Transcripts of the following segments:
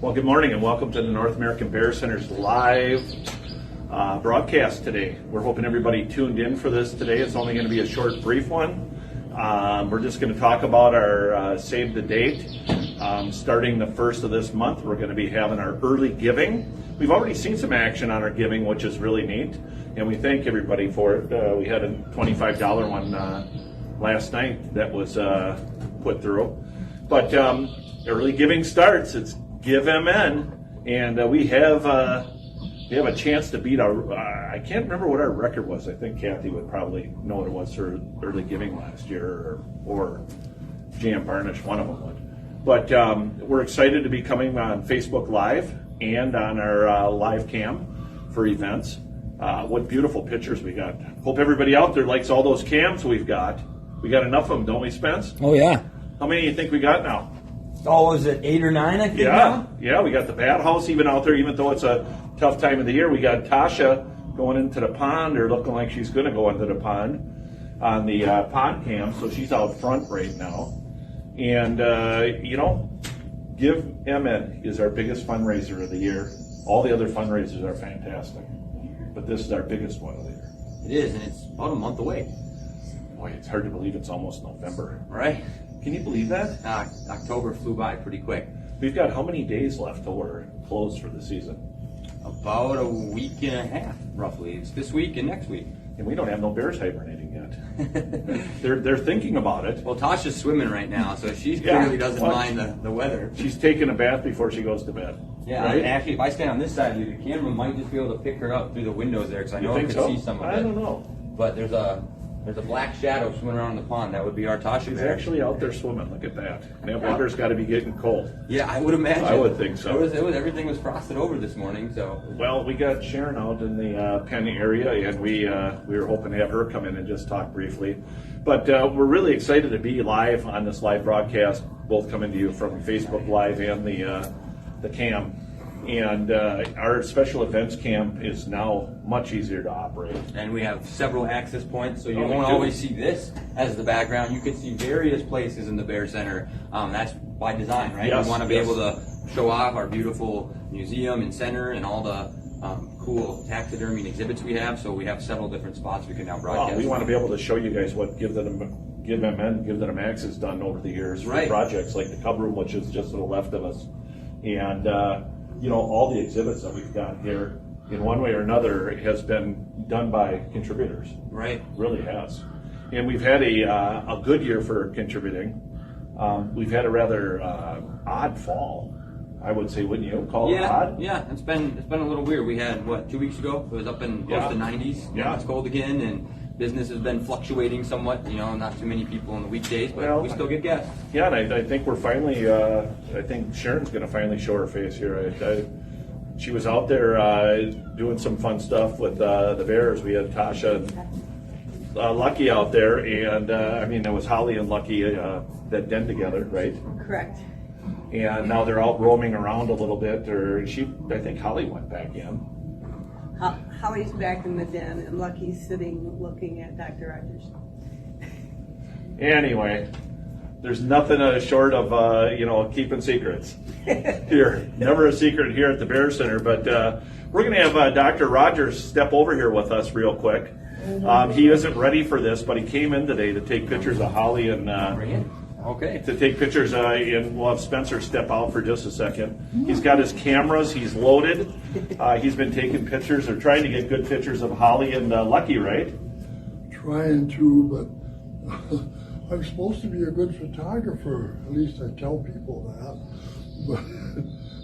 Well, good morning and welcome to the North American Bear Center's live broadcast today. We're hoping everybody tuned in for this today. It's only going to be a short, brief one. We're just going to talk about our save the date. Starting the first of this month, we're going to be having our early giving. We've already seen some action on our giving, which is really neat, and we thank everybody for it. We had a $25 one last night that was put through. But early giving starts. It's Give MN, and we have a chance to beat our. I can't remember what our record was. I think Kathy would probably know what it was for early giving last year, or Jan Barnish, one of them would. But we're excited to be coming on Facebook Live and on our live cam for events. What beautiful pictures we got. Hope everybody out there likes all those cams we've got. We got enough of them, don't we, Spence? Oh, yeah. How many do you think we got now? Oh, is it 8 or 9, I think? Yeah, we got the bat house even out there, even though it's a tough time of the year. We got Tasha going into the pond, or looking like she's going to go into the pond on the pond cam, so she's out front right now. And, Give MN is our biggest fundraiser of the year. All the other fundraisers are fantastic, but this is our biggest one of the year. It is, and it's about a month away. Boy, it's hard to believe it's almost November. Right? Can you believe that? October flew by pretty quick. We've got how many days left till we're closed for the season? About a week and a half, roughly. It's this week and next week. And we don't have no bears hibernating yet. They're thinking about it. Well, Tasha's swimming right now, so she clearly doesn't mind the weather. She's taking a bath before she goes to bed. Yeah, right? And actually, if I stand on this side of you, the camera might just be able to pick her up through the windows there, because I know I can see some of it. I don't know. But there's a black shadow swimming around in the pond. That would be our Tasha. She's actually out there swimming. Look at that. And that water's got to be getting cold. Yeah, I would imagine. I would think so. Everything was frosted over this morning, so. Well, we got Sharon out in the Penn area, and we were hoping to have her come in and just talk briefly. But we're really excited to be live on this live broadcast, both coming to you from Facebook Live and the cam. And our special events camp is now much easier to operate. And we have several access points, so you won't always see this as the background. You can see various places in the Bear Center. That's by design, right? Yes, we want to be able to show off our beautiful museum and center and all the cool taxidermy and exhibits we have. So we have several different spots we can now broadcast. We want to be able to show you guys what Give Them Max has done over the years for projects like the Cub Room, which is just to the left of us. And all the exhibits that we've got here, in one way or another, has been done by contributors. Right. Really has. And we've had a good year for contributing. We've had a rather odd fall, I would say, wouldn't you call it odd? Yeah, it's been a little weird. We had, 2 weeks ago? It was up in close to 90s. Yeah. It's cold again, and business has been fluctuating somewhat. Not too many people on the weekdays, but we still get guests. Yeah, and I think we're finally. I think Sharon's going to finally show her face here. She was out there doing some fun stuff with the Bears. We had Tasha and Lucky out there, and it was Holly and Lucky that den together, right? Correct. And now they're out roaming around a little bit. I think Holly went back in. Holly's back in the den, and Lucky's sitting looking at Dr. Rogers. Anyway, there's nothing short of keeping secrets here. Never a secret here at the Bear Center. But we're going to have Dr. Rogers step over here with us real quick. He isn't ready for this, but he came in today to take pictures of Holly and to take pictures. And we'll have Spencer step out for just a second. He's got his cameras. He's loaded. He's been taking pictures, or trying to get good pictures of Holly and Lucky, right? Trying to, but I'm supposed to be a good photographer. At least I tell people that. But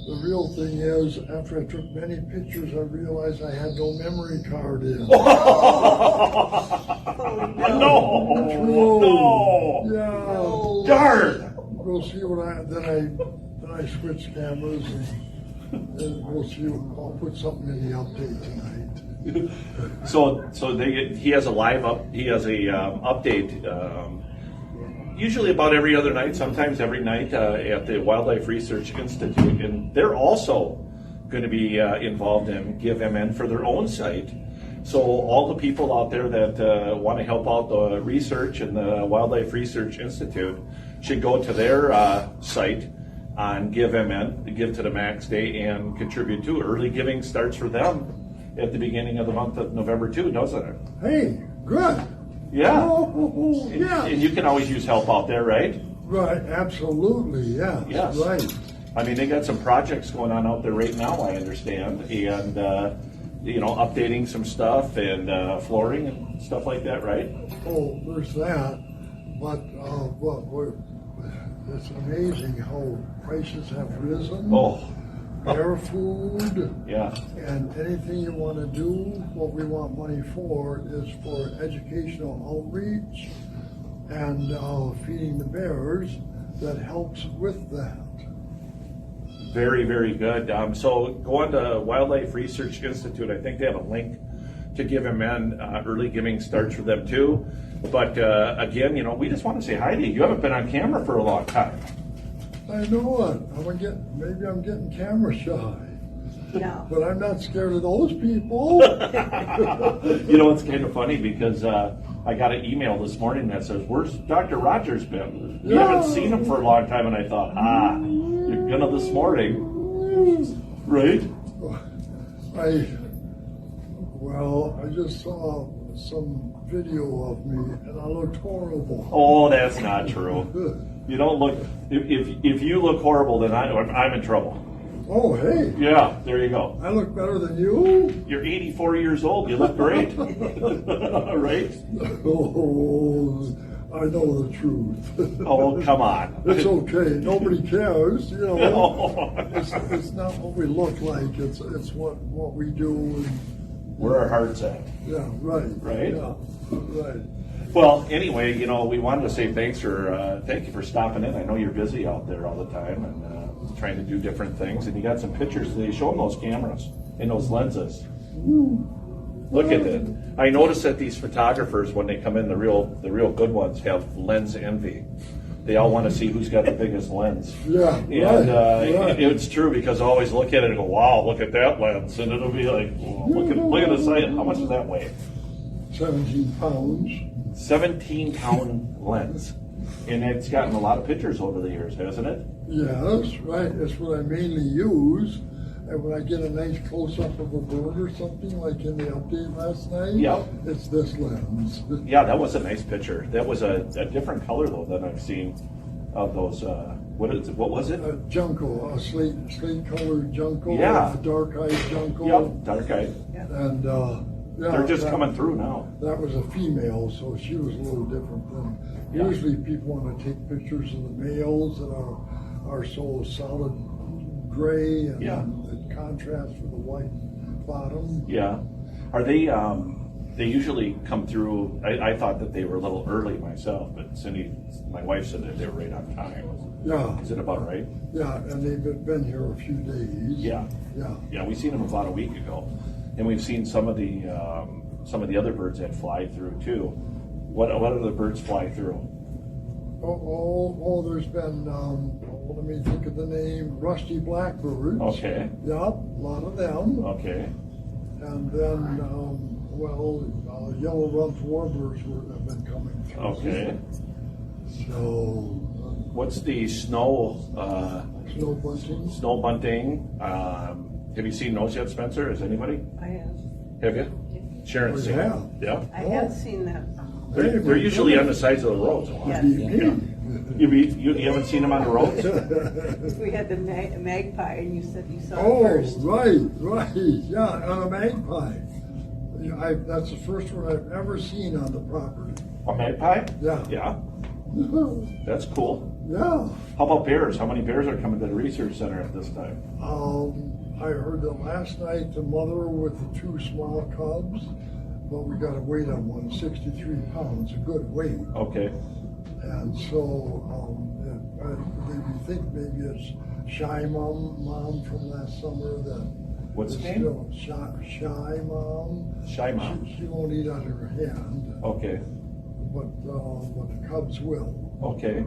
the real thing is, after I took many pictures, I realized I had no memory card in. No. Yeah. Darn. We'll see what then I switched cameras and we'll see. I'll put something in the update tonight. So he has a live update. Usually about every other night, sometimes every night at the Wildlife Research Institute, and they're also going to be involved in Give MN for their own site. So all the people out there that want to help out the research and the Wildlife Research Institute should go to their site, on Give MN, Give to the Max Day, and contribute too. Early giving starts for them at the beginning of the month of November too, doesn't it? Hey, good. Yeah. Oh, yeah. And you can always use help out there, right? Right, absolutely, yeah. Yes. Right. I mean, they got some projects going on out there right now, I understand, and, updating some stuff and flooring and stuff like that, right? Oh, there's that. But it's amazing how prices have risen. Oh, Air food. yeah. And anything you want to do, what we want money for is for educational outreach and feeding the bears. That helps with that. Very, very good. So go on to Wildlife Research Institute. I think they have a link to Give MN. Early giving starts for them too. But again, we just want to say hi to you. You haven't been on camera for a long time. I know it. Maybe I'm getting camera shy. No. But I'm not scared of those people. It's kind of funny because I got an email this morning that says, "Where's Dr. Rogers been? We haven't seen him for a long time." And I thought, you're gonna this morning, right? I just saw some video of me and I looked horrible. Oh, that's not true. You don't look. If you look horrible, then I'm in trouble. Oh, hey. Yeah, there you go. I look better than you? You're 84 years old. You look great, right? Oh, I know the truth. Oh, come on. It's okay. Nobody cares. It's not what we look like. It's what we do. And, Where our heart's at. yeah, right. Right? Yeah, right. Well, anyway, we wanted to say thank you for stopping in. I know you're busy out there all the time and trying to do different things. And you got some pictures today. Show them those cameras and those lenses. Look at it. I noticed that these photographers, when they come in, the real good ones have lens envy. They all want to see who's got the biggest lens. Yeah, And right. it's true because I always look at it and go, "Wow, look at that lens," and it'll be like, "Oh, look at the sight. How much does that weigh?" 17 pounds. 17-pound lens, and it's gotten a lot of pictures over the years, hasn't it? Yes, right. That's what I mainly use. And when I get a nice close-up of a bird or something, like in the update last night, Yep. it's this lens. Yeah, that was a nice picture. That was a different color though than I've seen of those. What was it? A junco, a slate-colored junco, Yeah. a dark-eyed junco. Yep, dark eyed. And yeah, They're just coming through now. That was a female, so she was a little different than Yeah. usually people want to take pictures of the males that are so solid gray and Yeah. it contrasts with the white bottom. Yeah. Are they? They usually come through. I thought that they were a little early myself, but Cindy, my wife, said that they were right on time. Yeah, Is it about right? yeah, and they've been here a few days. Yeah. Yeah. Yeah, we seen them about a week ago, and we've seen some of the other birds that fly through too. What other birds fly through? There's been, let me think of the name, rusty blackbirds. Okay. Yep, a lot of them. Okay. And then, yellow-rumped warblers have been coming through. Okay. So, What's the snow snow bunting. snow bunting? Have you seen those yet, Spencer? Has anybody? I have. Have you? Sharon's Oh, seen yeah. them. Yeah. I have seen them. They're usually on the sides of the roads. Yeah. You haven't seen them on the roads? We had the magpie, and you said you saw it Oh, first. right, yeah, on a magpie. That's the first one I've ever seen on the property. A magpie? Yeah. Yeah. That's cool. Yeah. How about bears? How many bears are coming to the research center at this time? I heard that last night the mother with the two small cubs, but we got a weight on one, 63 pounds, a good weight. Okay. And so we think maybe it's Shy Mom from last summer that What's is the name? still Shy Mom. Shy Mom. She won't eat out of her hand, Okay. but the cubs will. Okay.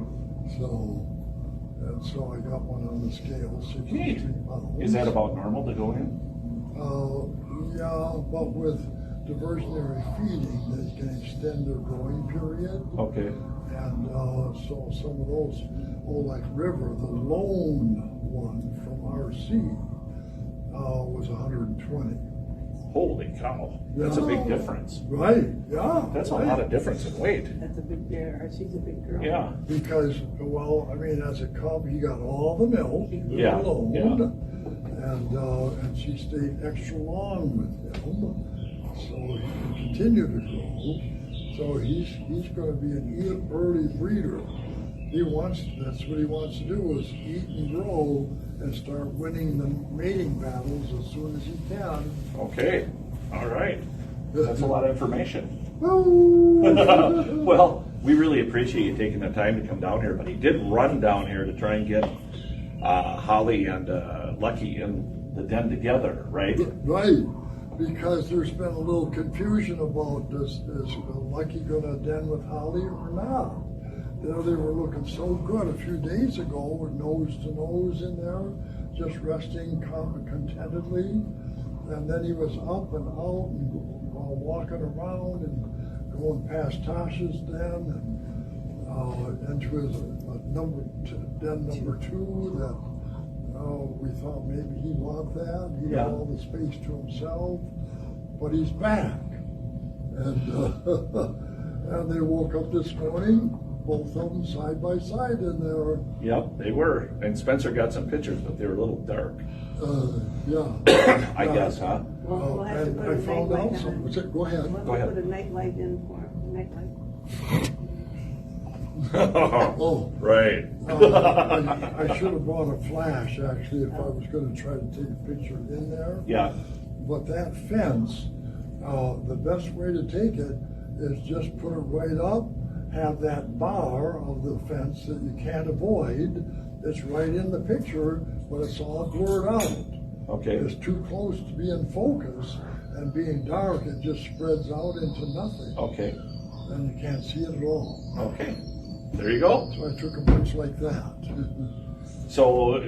So I got one on the scale, 63 Neat. pounds. Is that about normal to go in? Yeah, but with diversionary feeding that can extend their growing period. Okay. And so some of those, like River, the lone one from RC, was 120. Holy cow. That's a big difference. Right, yeah. That's a right. lot of difference in weight. That's a big bear. She's a big girl. Yeah. Because, well, I mean, as a cub, he got all the milk Yeah, alone, yeah. and she stayed extra long with him, so he can continue to grow. So he's going to be an early breeder. That's what he wants to do, is eat and grow and start winning the mating battles as soon as he can. Okay. All right. That's a lot of information. Woo! Well, we really appreciate you taking the time to come down here, but he did run down here to try and get Holly and Lucky in the den together, right? Right, because there's been a little confusion about is Lucky gonna den with Holly or not? You know, they were looking so good a few days ago with nose to nose in there, just resting contentedly. And then he was up and out and walking around and going past Tasha's den and into his den number 2 that we thought maybe he'd want that. He had all the space to himself, but he's back. And and they woke up this morning, both of them side by side in there. Yep, they were. And Spencer got some pictures, but they were a little dark. Yeah. I guess, huh? We'll have to And put I a found night out light something. on. Go ahead. We'll Go ahead. put a night light in for him. Night light. Oh. Right. I should have brought a flash, actually, if I was going to try to take a picture in there. Yeah. But that fence, the best way to take it is just put it right up, have that bar of the fence that you can't avoid. It's right in the picture, but it's all blurred out. Okay. It's too close to be in focus, and being dark, it just spreads out into nothing. Okay. And you can't see it at all. Okay. There you go. So I took a bunch like that. So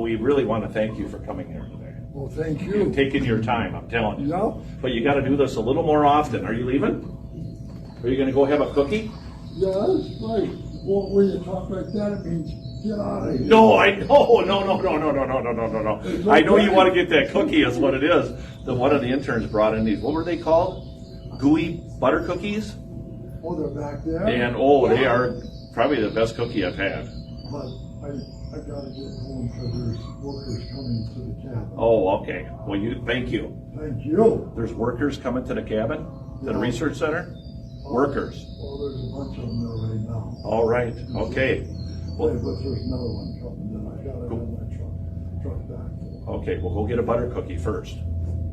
we really want to thank you for coming here today. Well, thank And you. taking your time, I'm telling you. Yep. But you got to do this a little more often. Are you leaving? Are you going to go have a cookie? Yes, right. Well, when you talk like that, it means get out of here. No, I know. No. I know you want to get that cookie, is what it is. One of the interns brought in these, what were they called? Gooey butter cookies? Oh, they're back there? And they are probably the best cookie I've had. But I gotta get home because there's workers coming to the cabin. Oh, okay. Well, thank you. Thank you. There's workers coming to the cabin, to the Yeah. research center? Workers. Oh, there's a bunch of them there right now. All right. Okay. Well, But there's another one coming, then I gotta have my truck back. okay, we'll go get a butter cookie first.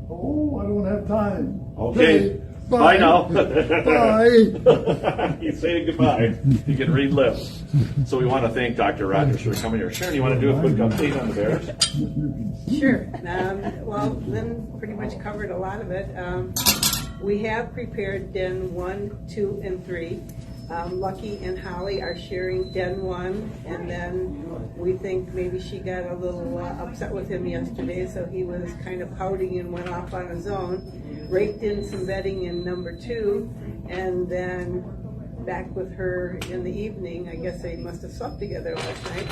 Oh, I don't have time. Okay. Bye now. Bye. You say goodbye. You can read lips. So we want to thank Dr. Rogers for coming here. Sharon, you want to do a quick update on the Bears? Sure. Well, Lynn pretty much covered a lot of it. We have prepared Den 1, 2, and 3. Lucky and Holly are sharing Den 1, and then we think maybe she got a little upset with him yesterday, so he was kind of pouting and went off on his own. Raked in some bedding in number 2, and then back with her in the evening. I guess they must have slept together last night.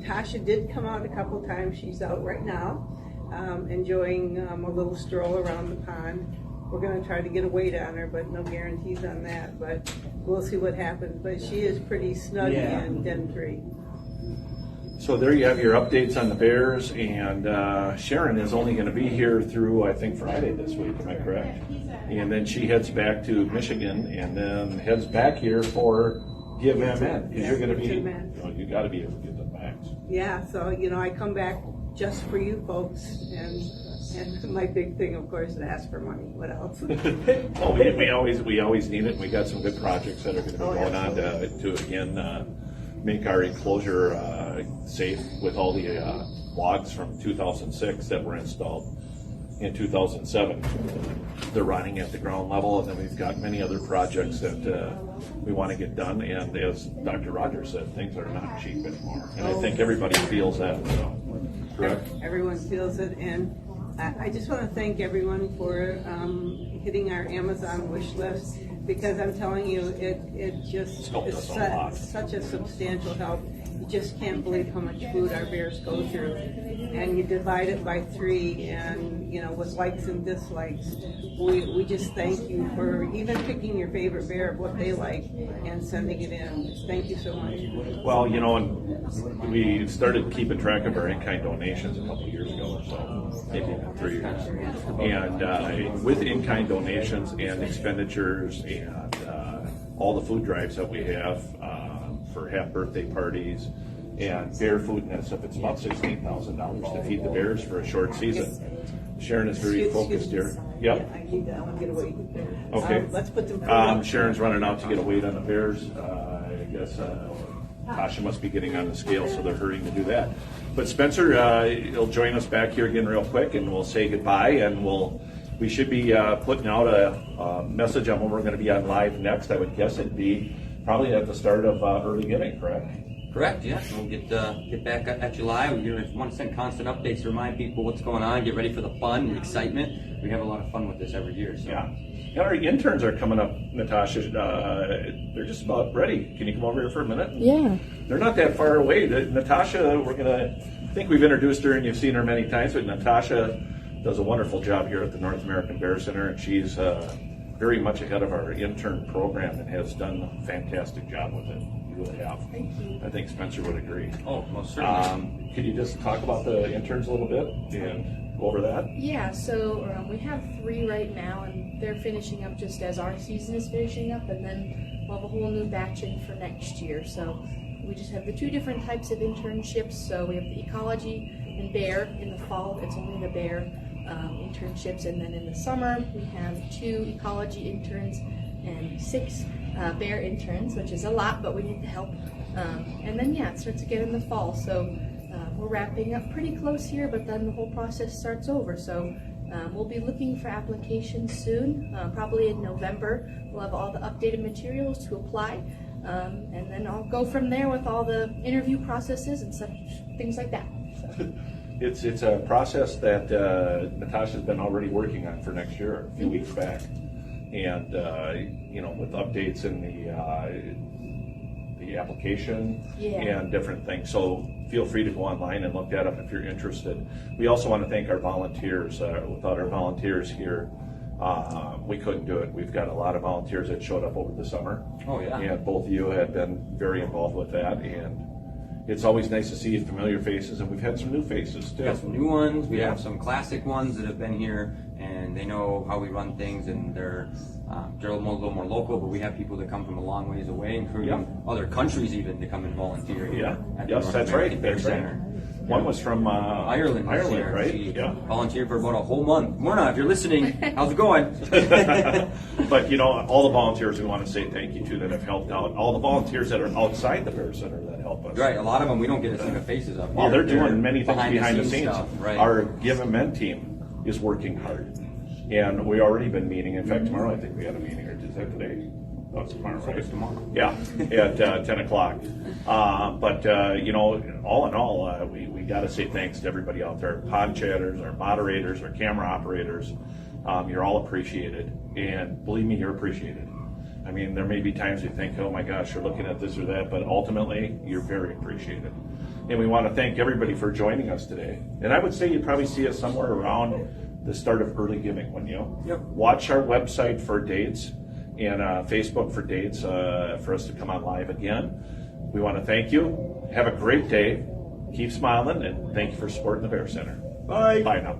Tasha did come out a couple times. She's out right now, enjoying a little stroll around the pond. We're going to try to get a weight on her, but no guarantees on that. But we'll see what happens. But she is pretty snug in Den 3. So there you have your updates on the Bears, and Sharon is only going to be here through, I think, Friday this week. Am I correct? And then she heads back to Michigan, and then heads back here for Give MN. Because you're going to be, you got to be able to get the max. Yeah, so, I come back just for you folks, and my big thing, of course, is to ask for money. What else? Oh, we always need it. We got some good projects that are going to be going on to again make our enclosure safe with all the logs from 2006 that were installed in 2007. They're running at the ground level, and then we've got many other projects that we want to get done. And as Dr. Rogers said, things are not cheap anymore, and I think everybody feels that. So, correct? Everyone feels it, and I just want to thank everyone for hitting our Amazon wish list, because I'm telling you, it just Helped is us a lot. such a substantial help. You just can't believe how much food our bears go through. And you divide it by 3, and, with likes and dislikes. We just thank you for even picking your favorite bear of what they like and sending it in. Just thank you so much. Well, and we started keeping track of our in-kind donations a couple of years ago or so, maybe even 3 years. And with in-kind donations and expenditures and all the food drives that we have for half birthday parties and bear food and that stuff, it's about $16,000 to feed the bears for a short season. Sharon is very focused here. Yep. I need that. I want to get a weight. Okay. Let's put them food Sharon's running out to get a weight on the bears. I guess Tasha must be getting on the scale, so they're hurrying to do that. But Spencer, he'll join us back here again real quick, and we'll say goodbye, and we should be putting out a message on when we're going to be on live next. I would guess it'd be probably at the start of early giving, correct? Correct, yeah. We'll get back at you live. We want to send constant updates to remind people what's going on, get ready for the fun and excitement. We have a lot of fun with this every year. So. Yeah. And our interns are coming up, Natasha. They're just about ready. Can you come over here for a minute? Yeah. They're not that far away. Natasha, I think we've introduced her and you've seen her many times, but Natasha does a wonderful job here at the North American Bear Center, and she's very much ahead of our intern program and has done a fantastic job with it. You really have. Thank you. I think Spencer would agree. Oh, most certainly. Could you just talk about the interns a little bit and go over that? Yeah, so we have 3 right now, and they're finishing up just as our season is finishing up, and then we'll have a whole new batch in for next year. So we just have the 2 different types of internships. So we have the ecology and bear. In the fall, it's only the bear internships, and then in the summer, we have 2 ecology interns and 6 bear interns, which is a lot, but we need the help. And then, it starts again in the fall. So we're wrapping up pretty close here, but then the whole process starts over. So we'll be looking for applications soon, probably in November. We'll have all the updated materials to apply, and then I'll go from there with all the interview processes and such things like that. So. It's a process that Natasha's been already working on for next year, a few weeks back, and with updates in the application and different things. So feel free to go online and look that up if you're interested. We also want to thank our volunteers. Without our volunteers here, we couldn't do it. We've got a lot of volunteers that showed up over the summer. Oh, yeah. And both of you have been very involved with that, and it's always nice to see familiar faces, and we've had some new faces too. We got some new ones. We have some classic ones that have been here, and they know how we run things, and they're a little more local. But we have people that come from a long ways away, including other countries even, to come and volunteer here. Yeah. At the Yes, North that's American right. Bear That's right. Center. One was from Ireland, right? She Yeah. volunteered for about a whole month. Morna, if you're listening, how's it going? But all the volunteers we want to say thank you to that have helped out. All the volunteers that are outside the Bear Center that help us. Right, a lot of them we don't get to see the faces of. Well, here. they're doing many things behind the scenes. stuff, right? Our Give and Men team is working hard, and we already been meeting. In fact, tomorrow I think we had a meeting, or is that today? Oh, it's tomorrow, right? It's tomorrow. Yeah, at 10 o'clock. But all in all, we got to say thanks to everybody out there, pod chatters, our moderators, our camera operators. You're all appreciated, and believe me, you're appreciated. I mean, there may be times you think, oh my gosh, you're looking at this or that, but ultimately, you're very appreciated. And we want to thank everybody for joining us today. And I would say you'd probably see us somewhere around the start of early giving, wouldn't you? Yep. Watch our website for dates and Facebook for dates for us to come on live again. We want to thank you. Have a great day. Keep smiling, and thank you for supporting the Bear Center. Bye. Bye now.